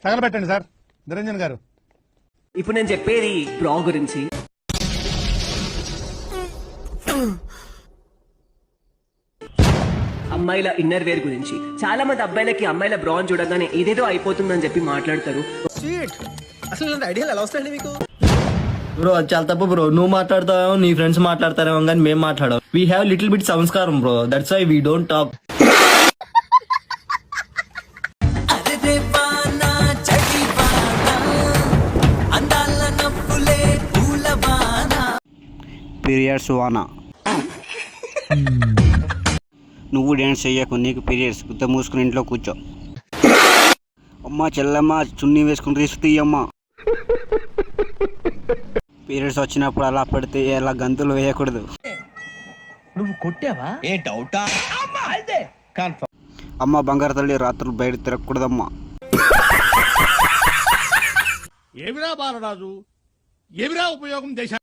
తగలబెట్టండి sir Niranjan గారు. ఇప్పుడు నేను చెప్పేది బ్రా గురించి. అమ్మాయిల ఇన్నర్ వేర్ గురించి. చాలా మంది అబ్బాయిలకి అమ్మాయిల బ్రాన్ చూడగానే ఏదేదో అయిపోతుందని చెప్పి మాట్లాడతారు. అసలు ఇలాంటి ఐడియాలు ఎలా వస్తాయండి మీకు? బ్రో అది చాలా తప్పు బ్రో. నువ్వు మాట్లాడతావు, నీ ఫ్రెండ్స్ మాట్లాడతారేమో కానీ మేము మాట్లాడాం. వీ హ్యావ్ లిటిల్ బిట్ సంస్కారం bro, that's why we don't talk. Periods వానా నువ్వు డ్యాన్స్ చెయ్యకు, నీకు పీరియడ్స్. గుత్త మూసుకుని ఇంట్లో కూర్చో. అమ్మ చెల్లమ్మ చున్నీ వేసుకుని రిస్క్ తీయమ్మ. పీరియడ్స్ వచ్చినప్పుడు అలా పడితే అలా గంతులు వేయకూడదు. నువ్వు కొట్టావా? ఏ డౌటా? అమ్మ బంగారు తల్లి రాత్రులు బయట తిరగకూడదమ్మా. ఏమిరా బాలరాజు, ఏమిరా ఉపయోగం దేశ